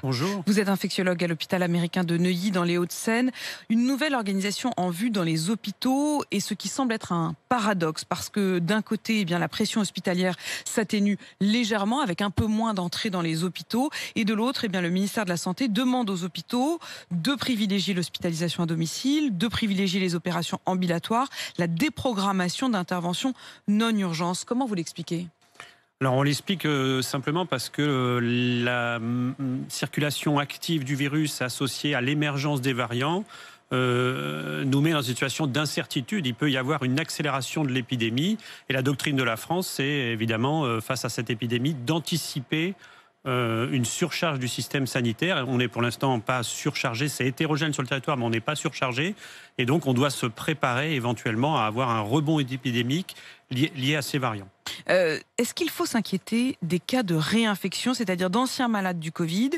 Bonjour. Vous êtes infectiologue à l'hôpital américain de Neuilly dans les Hauts-de-Seine. Une nouvelle organisation en vue dans les hôpitaux et ce qui semble être un paradoxe parce que d'un côté, la pression hospitalière s'atténue légèrement avec un peu moins d'entrées dans les hôpitaux et de l'autre, le ministère de la Santé demande aux hôpitaux de privilégier l'hospitalisation à domicile, de privilégier les opérations ambulatoires, la déprogrammation d'interventions non urgences. Comment vous l'expliquez ? Alors on l'explique simplement parce que la circulation active du virus associée à l'émergence des variants nous met dans une situation d'incertitude. Il peut y avoir une accélération de l'épidémie et la doctrine de la France, c'est évidemment, face à cette épidémie, d'anticiper une surcharge du système sanitaire. On n'est pour l'instant pas surchargé, c'est hétérogène sur le territoire, mais on n'est pas surchargé. Et donc on doit se préparer éventuellement à avoir un rebond épidémique lié à ces variants. Est-ce qu'il faut s'inquiéter des cas de réinfection, c'est-à-dire d'anciens malades du Covid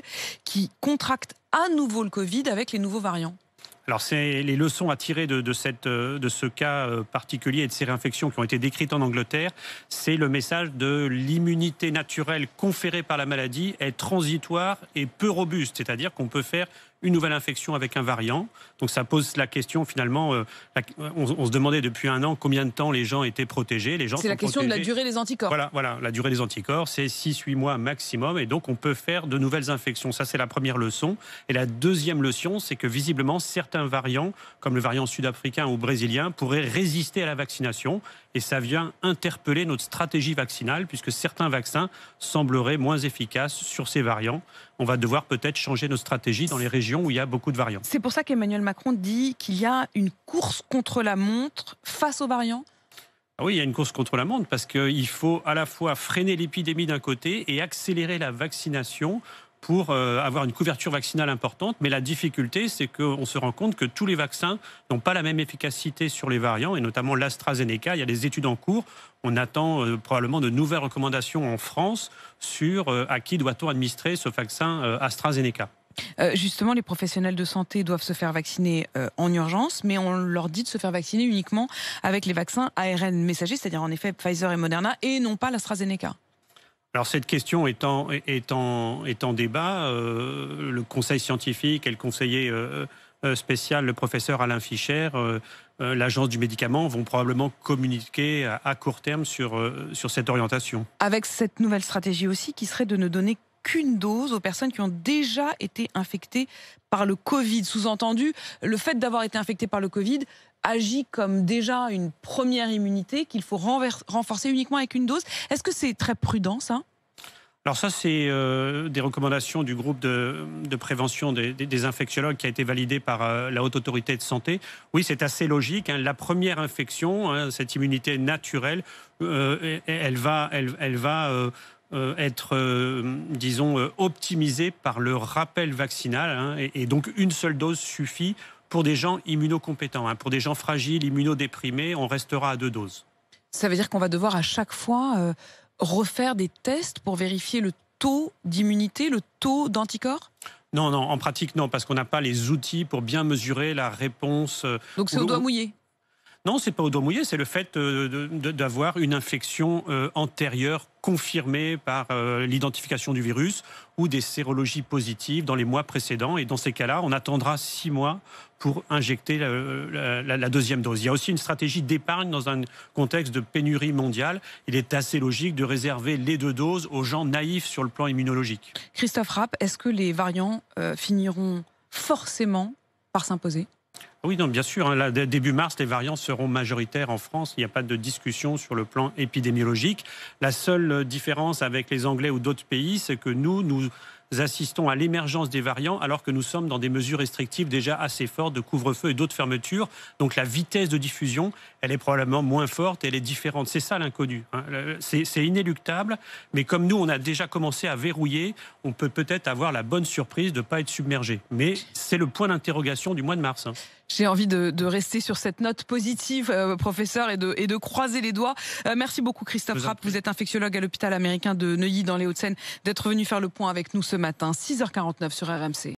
qui contractent à nouveau le Covid avec les nouveaux variants ? Alors, c'est les leçons à tirer de ce cas particulier et de ces réinfections qui ont été décrites en Angleterre. C'est le message de l'immunité naturelle conférée par la maladie est transitoire et peu robuste. C'est-à-dire qu'on peut faire une nouvelle infection avec un variant. Donc, ça pose la question, finalement, on se demandait depuis un an combien de temps les gens étaient protégés. C'est la question de la durée des anticorps. Voilà, la durée des anticorps, c'est 6-8 mois maximum. Et donc, on peut faire de nouvelles infections. Ça, c'est la première leçon. Et la deuxième leçon, c'est que visiblement, certains variants, comme le variant sud-africain ou brésilien, pourraient résister à la vaccination. Et ça vient interpeller notre stratégie vaccinale, puisque certains vaccins sembleraient moins efficaces sur ces variants. On va devoir peut-être changer nos stratégies dans les régions où il y a beaucoup de variants. C'est pour ça qu'Emmanuel Macron dit qu'il y a une course contre la montre face aux variants ? Oui, il y a une course contre la montre parce qu'il faut à la fois freiner l'épidémie d'un côté et accélérer la vaccination pour avoir une couverture vaccinale importante. Mais la difficulté, c'est qu'on se rend compte que tous les vaccins n'ont pas la même efficacité sur les variants, et notamment l'AstraZeneca. Il y a des études en cours. On attend probablement de nouvelles recommandations en France sur à qui doit-on administrer ce vaccin AstraZeneca. Justement, les professionnels de santé doivent se faire vacciner en urgence, mais on leur dit de se faire vacciner uniquement avec les vaccins ARN messagers, c'est-à-dire en effet Pfizer et Moderna, et non pas l'AstraZeneca. Alors cette question est en débat, le conseil scientifique et le conseiller spécial, le professeur Alain Fischer, l'agence du médicament, vont probablement communiquer à court terme sur cette orientation. Avec cette nouvelle stratégie aussi qui serait de ne donner qu'une dose aux personnes qui ont déjà été infectées par le Covid. Sous-entendu, le fait d'avoir été infecté par le Covid agit comme déjà une première immunité qu'il faut renforcer uniquement avec une dose. Est-ce que c'est très prudent, ça ? Alors ça, c'est des recommandations du groupe de prévention des infectiologues qui a été validé par la Haute Autorité de Santé. Oui, c'est assez logique. La première infection, cette immunité naturelle, elle va être, disons, optimisée par le rappel vaccinal. Et donc, une seule dose suffit pour des gens immunocompétents. Pour des gens fragiles, immunodéprimés, on restera à 2 doses. Ça veut dire qu'on va devoir à chaque fois refaire des tests pour vérifier le taux d'immunité, le taux d'anticorps ? Non, en pratique, non, parce qu'on n'a pas les outils pour bien mesurer la réponse. Donc c'est au doigt mouillé ? Non, c'est pas au doigt mouillé, c'est le fait d'avoir une infection antérieure confirmée par l'identification du virus ou des sérologies positives dans les mois précédents. Et dans ces cas-là, on attendra 6 mois pour injecter la deuxième dose. Il y a aussi une stratégie d'épargne dans un contexte de pénurie mondiale. Il est assez logique de réserver les 2 doses aux gens naïfs sur le plan immunologique. Christophe Rapp, est-ce que les variants finiront forcément par s'imposer ? Oui, non, bien sûr. Là, début mars, les variants seront majoritaires en France. Il n'y a pas de discussion sur le plan épidémiologique. La seule différence avec les Anglais ou d'autres pays, c'est que nous assistons à l'émergence des variants alors que nous sommes dans des mesures restrictives déjà assez fortes de couvre-feu et d'autres fermetures. Donc la vitesse de diffusion, elle est probablement moins forte, elle est différente. C'est ça l'inconnu. C'est inéluctable, mais comme nous, on a déjà commencé à verrouiller, on peut peut-être avoir la bonne surprise de ne pas être submergé. Mais c'est le point d'interrogation du mois de mars. J'ai envie de rester sur cette note positive, professeur, et de croiser les doigts. Merci beaucoup Christophe Rapp, vous êtes infectiologue à l'hôpital américain de Neuilly dans les Hauts-de-Seine, d'être venu faire le point avec nous ce matin, 6h49 sur RMC.